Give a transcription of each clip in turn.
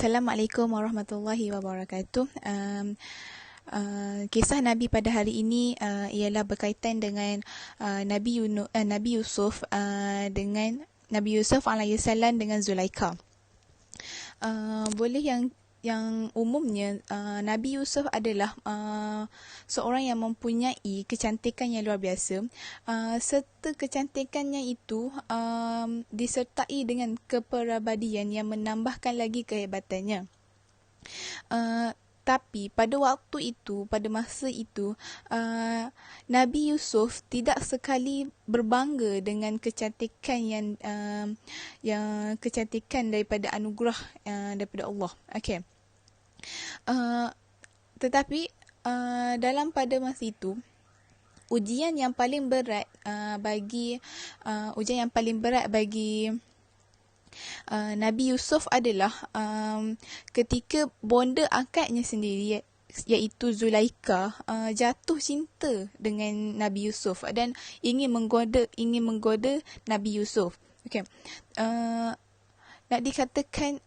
Assalamualaikum warahmatullahi wabarakatuh. Kisah Nabi pada hari ini ialah berkaitan dengan Nabi Yusuf dengan Nabi Yusuf alaihissalam dengan Zulaikha. Boleh yang umumnya Nabi Yusuf adalah seorang yang mempunyai kecantikan yang luar biasa, serta kecantikannya itu disertai dengan kepribadian yang menambahkan lagi kehebatannya. Tapi pada waktu itu, pada masa itu, Nabi Yusuf tidak sekali berbangga dengan kecantikan yang kecantikan daripada anugerah daripada Allah. Okey. Tetapi dalam pada masa itu, ujian yang paling berat bagi Nabi Yusuf adalah ketika bonda angkatnya sendiri, iaitu Zulaikha, jatuh cinta dengan Nabi Yusuf dan ingin menggoda Nabi Yusuf. Okey. Nak dikatakan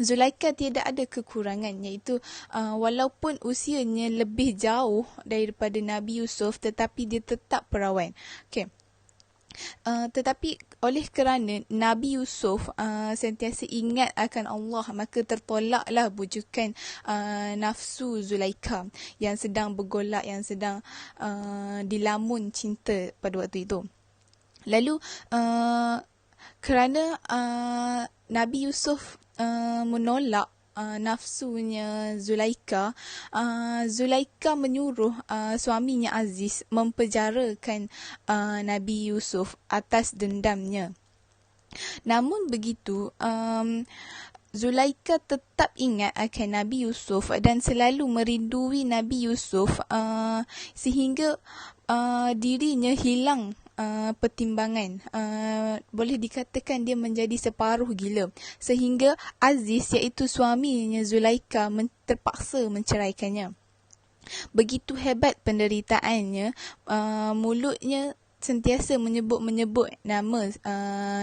Zulaikha tidak ada kekurangan, iaitu walaupun usianya lebih jauh daripada Nabi Yusuf, tetapi dia tetap perawan. Okey. Tetapi oleh kerana Nabi Yusuf sentiasa ingat akan Allah, maka tertolaklah bujukan nafsu Zulaikha yang sedang bergolak, yang sedang dilamun cinta pada waktu itu. Lalu kerana Nabi Yusuf menolak nafsunya Zulaikha, Zulaikha menyuruh suaminya Aziz mempenjarakan Nabi Yusuf atas dendamnya. Namun begitu, Zulaikha tetap ingat akan Nabi Yusuf dan selalu merindui Nabi Yusuf sehingga dirinya hilang pertimbangan. Boleh dikatakan dia menjadi separuh gila, sehingga Aziz, iaitu suaminya Zulaikha, terpaksa menceraikannya. Begitu hebat penderitaannya, mulutnya sentiasa menyebut nama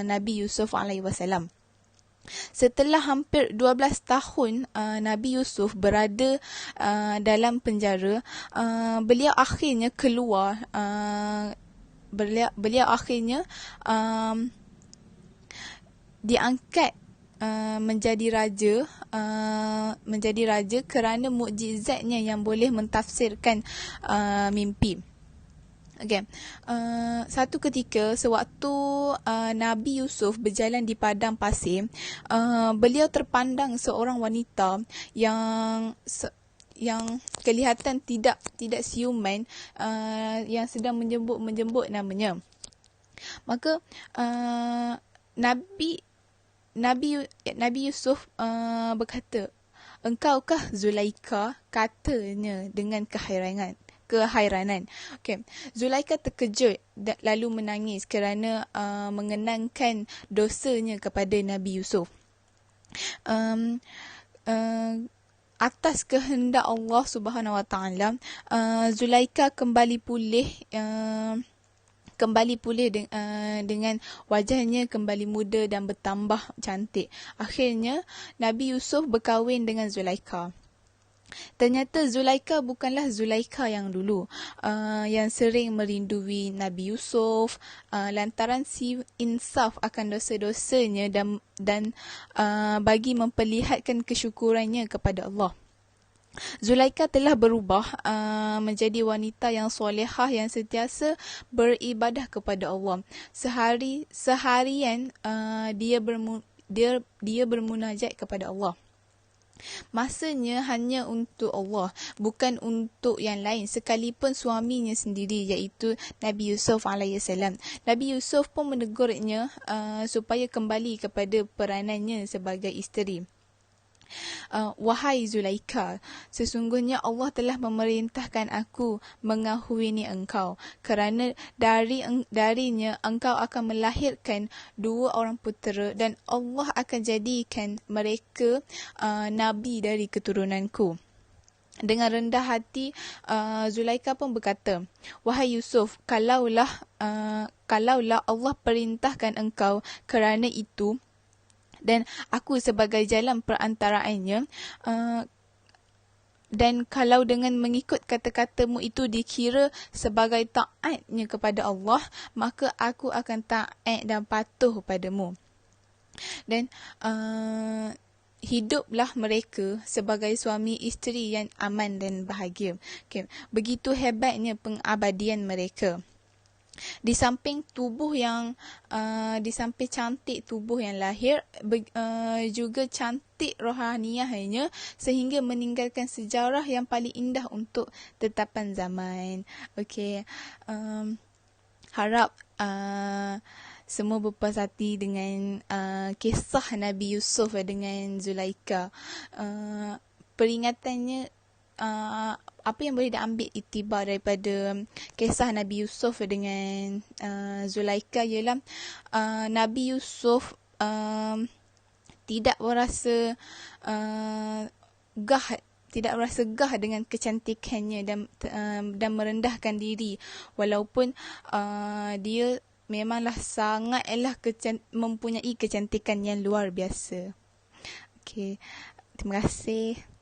Nabi Yusuf alaihissalam. Setelah hampir 12 tahun Nabi Yusuf berada dalam penjara, beliau akhirnya keluar. Beliau akhirnya diangkat menjadi raja kerana mukjizatnya yang boleh mentafsirkan mimpi. Okay. Satu ketika sewaktu Nabi Yusuf berjalan di padang pasir, beliau terpandang seorang wanita yang kelihatan tidak siuman, yang sedang menjemput namanya. Maka Nabi Yusuf berkata, "Engkaukah Zulaikha?" katanya dengan keheranan. Okey. Zulaikha terkejut lalu menangis kerana mengenangkan dosanya kepada Nabi Yusuf. Atas kehendak Allah Subhanahu Wa Taala, Zulaikha kembali pulih dengan wajahnya kembali muda dan bertambah cantik. Akhirnya Nabi Yusuf berkahwin dengan Zulaikha. Ternyata Zulaikha bukanlah Zulaikha yang dulu, yang sering merindui Nabi Yusuf lantaran insaf akan dosa-dosanya dan bagi memperlihatkan kesyukurannya kepada Allah. Zulaikha telah berubah menjadi wanita yang solehah yang sentiasa beribadah kepada Allah. Seharian dia bermunajat kepada Allah. Masanya hanya untuk Allah, bukan untuk yang lain, sekalipun suaminya sendiri, iaitu Nabi Yusuf alaihissalam. Nabi Yusuf pun menegurnya supaya kembali kepada peranannya sebagai isteri. "Wahai Zulaikha, sesungguhnya Allah telah memerintahkan aku mengahwini engkau, kerana darinya engkau akan melahirkan 2 orang putera dan Allah akan jadikan mereka nabi dari keturunanku." Dengan rendah hati, Zulaikha pun berkata, "Wahai Yusuf, kalaulah Allah perintahkan engkau, kerana itu dan aku sebagai jalan perantaraannya. Dan kalau dengan mengikut kata-katamu itu dikira sebagai taatnya kepada Allah, maka aku akan taat dan patuh padamu. Dan hiduplah mereka sebagai suami isteri yang aman dan bahagia. Okay. Begitu hebatnya pengabadian mereka. Di samping cantik tubuh yang lahir, juga cantik rohaniahnya, sehingga meninggalkan sejarah yang paling indah untuk tetapan zaman. Okey, harap semua berpuas hati dengan kisah Nabi Yusuf dengan Zulaikha. Peringatannya, apa yang boleh diambil iktibar daripada kisah Nabi Yusuf dengan Zulaikha ialah Nabi Yusuf tidak berasa gah dengan kecantikannya dan merendahkan diri, walaupun dia memanglah sangatlah mempunyai kecantikan yang luar biasa. Okey, terima kasih.